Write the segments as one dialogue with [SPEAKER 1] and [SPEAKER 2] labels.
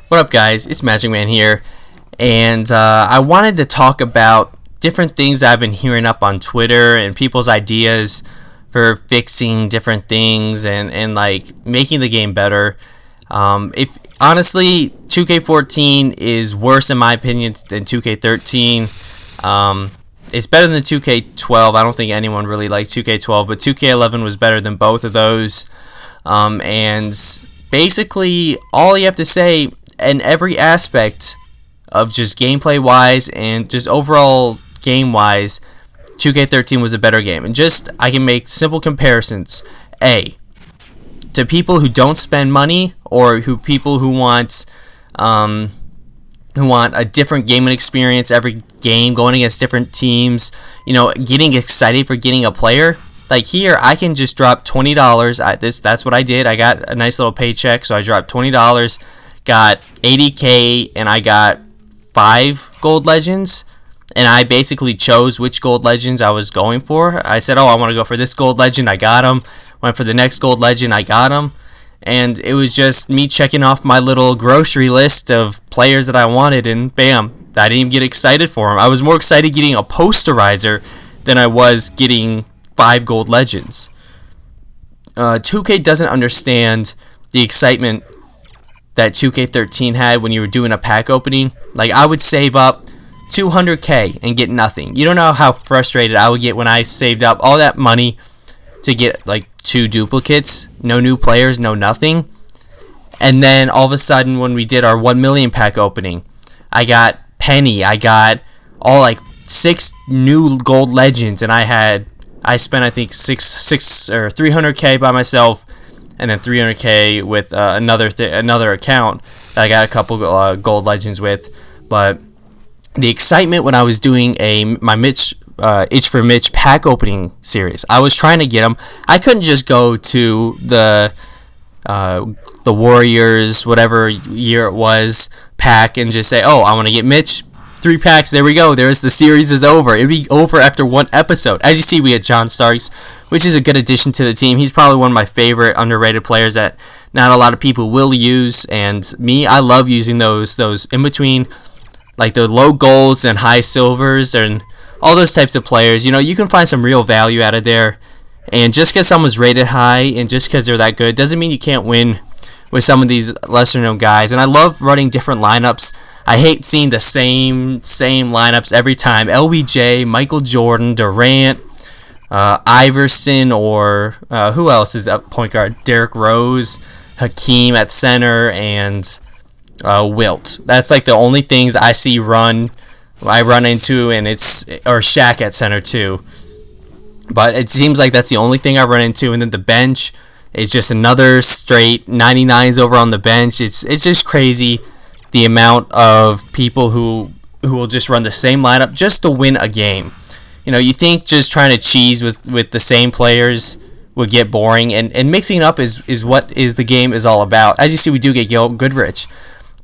[SPEAKER 1] What up, guys? It's Magic Man here, and I wanted to talk about different things I've been hearing up on Twitter and people's ideas for fixing different things and like making the game better. If honestly, 2K14 is worse in my opinion than 2K13. It's better than 2K12. I don't think anyone really liked 2K12, but 2K11 was better than both of those. And basically, all you have to say in every aspect of just gameplay wise and just overall game wise, 2K13 was a better game. And just I can make simple comparisons. To people who don't spend money, or people who want a different gaming experience every game, going against different teams, getting excited for getting a player. Like here, I can just drop $20. That's what I did. I got a nice little paycheck, so I dropped $20, got 80K, and I got 5 gold legends. And I basically chose which gold legends I was going for. I said, I want to go for this gold legend. I got them. Went for the next gold legend. I got them. And it was just me checking off my little grocery list of players that I wanted, and bam, I didn't even get excited for them. I was more excited getting a posterizer than I was getting 5 gold legends. 2K doesn't understand the excitement that 2K13 had when you were doing a pack opening. Like, I would save up 200K and get nothing. You don't know how frustrated I would get when I saved up all that money to get like 2 duplicates, no new players, no nothing. And then all of a sudden, when we did our 1 million pack opening, I got Penny, I got all like 6 new gold legends, and I spent I think 6 or 300K by myself, and then 300K with another account that I got a couple gold legends with. But the excitement when I was doing my Itch for Mitch pack opening series, I was trying to get them. I couldn't just go to the Warriors, whatever year it was, pack and just say, I want to get Mitch. 3 packs, there we go. The series is over. It'd be over after 1 episode. As you see, we had John Starks, which is a good addition to the team. He's probably one of my favorite underrated players that not a lot of people will use. And me, I love using those in between, like the low golds and high silvers and all those types of players. You can find some real value out of there. And just because someone's rated high and just because they're that good doesn't mean you can't win with some of these lesser known guys. And I love running different lineups. I hate seeing the same lineups every time. LBJ, Michael Jordan, Durant, Iverson, or who else is at point guard? Derrick Rose, Hakeem at center, and Wilt. That's like the only things I see I run into, and or Shaq at center too. But it seems like that's the only thing I run into, and then the bench is just another straight 99s over on the bench. It's just crazy the amount of people who will just run the same lineup just to win a game. You think just trying to cheese with the same players would get boring, and mixing up is what the game is all about. As you see, we do get Gail Goodrich,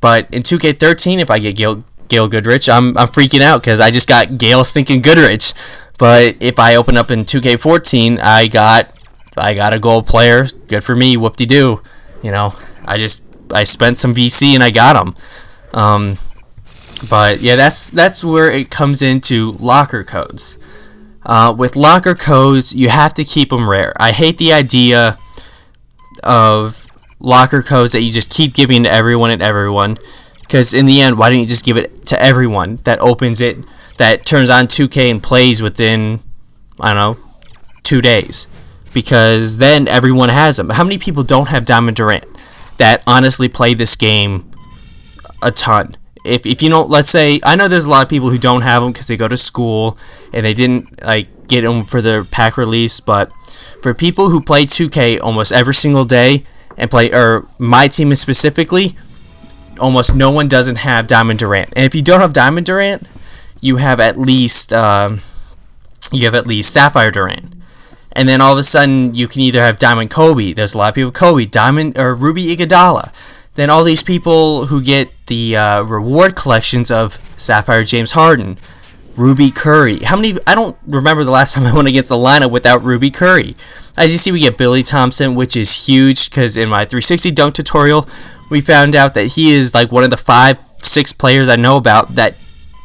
[SPEAKER 1] but in 2K13, if I get Gail Goodrich, I'm freaking out because I just got Gail stinking Goodrich. But if I open up in 2K14, I got a gold player. Good for me, whoop-de-doo. I spent some VC and I got him. But yeah, that's where it comes into locker codes. With locker codes, you have to keep them rare. I hate the idea of locker codes that you just keep giving to everyone. Because in the end, why don't you just give it to everyone that opens it, that turns on 2K and plays within, 2 days? Because then everyone has them. How many people don't have Diamond Durant that honestly play this game a ton? If you don't, let's say, I know there's a lot of people who don't have them because they go to school and they didn't get them for their pack release. But for people who play 2K almost every single day and my team specifically, almost no one doesn't have Diamond Durant. And if you don't have Diamond Durant, you have at least Sapphire Durant. And then all of a sudden, you can either have Diamond Kobe. There's a lot of people Kobe, Diamond, or Ruby Iguodala. Then all these people who get the reward collections of Sapphire James Harden, Ruby Curry. I don't remember the last time I went against a lineup without Ruby Curry. As you see, we get Billy Thompson, which is huge because in my 360 dunk tutorial, we found out that he is like one of the 5-6 players I know about that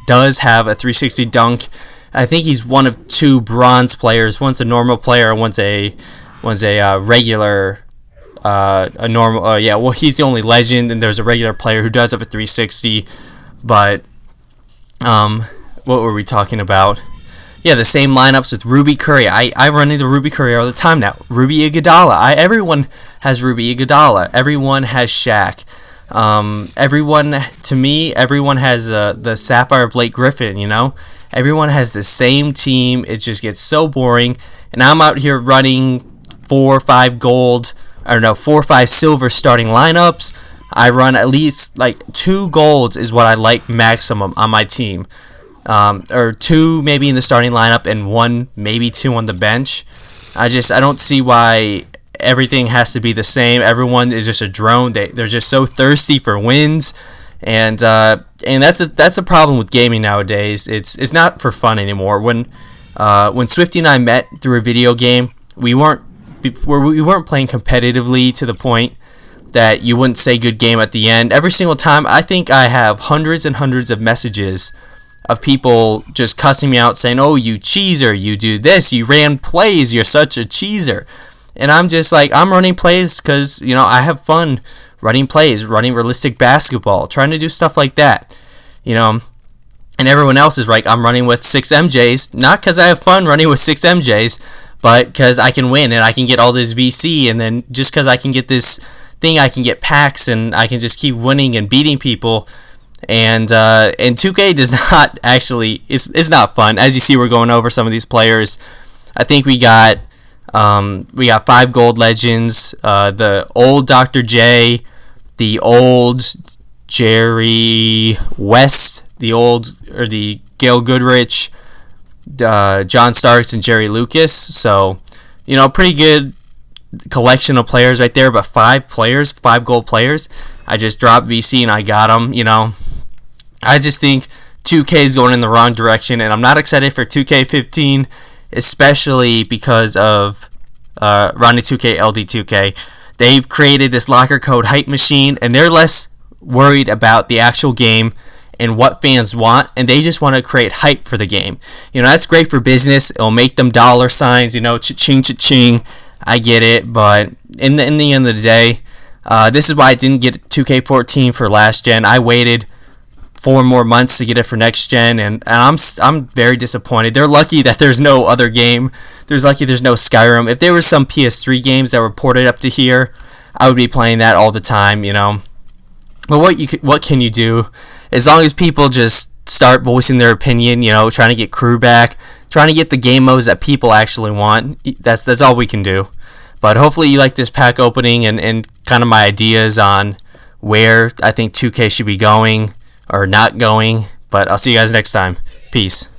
[SPEAKER 1] does have a 360 dunk. I think he's one of 2 bronze players. One's a normal player, and one's a regular, a normal. Well, he's the only legend, and there's a regular player who does have a 360. But what were we talking about? Yeah, the same lineups with Ruby Curry. I run into Ruby Curry all the time now. Ruby Iguodala. Everyone has Ruby Iguodala. Everyone has Shaq. Everyone has the Sapphire Blake Griffin, you know? Everyone has the same team. It just gets so boring. And I'm out here running 4 or 5 silver starting lineups. I run at least like 2 golds is what I like maximum on my team. Or 2 maybe in the starting lineup and 1, maybe 2 on the bench. I don't see why everything has to be the same. Everyone is just a drone. They're just so thirsty for wins, and that's a problem with gaming nowadays. It's not for fun anymore. When Swifty and I met through a video game, we weren't playing competitively to the point that you wouldn't say good game at the end. Every single time, I think I have hundreds and hundreds of messages of people just cussing me out, saying, "Oh, you cheeser, you do this, you ran plays, you're such a cheeser." And I'm just like, I'm running plays because, you know, I have fun running plays, running realistic basketball, trying to do stuff like that, you know. And everyone else is like, I'm running with 6 MJs, not because I have fun running with 6 MJs, but because I can win and I can get all this VC, and then just because I can get this thing, I can get packs and I can just keep winning and beating people. And 2K does not actually, it's not fun. As you see, we're going over some of these players. I think we got 5 gold legends, the old Dr. J, the old Jerry West, the Gail Goodrich, John Starks, and Jerry Lucas. So, you know, pretty good collection of players right there, but 5 gold players. I just dropped VC and I got them, you know. I just think 2K is going in the wrong direction, and I'm not excited for 2K15, especially because of Ronnie 2K, LD2K. They've created this locker code hype machine, and they're less worried about the actual game and what fans want, and they just want to create hype for the game. You know, that's great for business. It'll make them dollar signs, you know, cha-ching, cha-ching. I get it, but in the end of the day, this is why I didn't get 2K14 for last gen. I waited 4 more months to get it for next gen, and I'm very disappointed. They're lucky that there's no other game. There's no Skyrim. If there were some PS3 games that were ported up to here, I would be playing that all the time, you know. But what can you do? As long as people just start voicing their opinion, you know, trying to get crew back, trying to get the game modes that people actually want, that's all we can do. But hopefully you like this pack opening and kind of my ideas on where I think 2K should be going or not going. But I'll see you guys next time. Peace.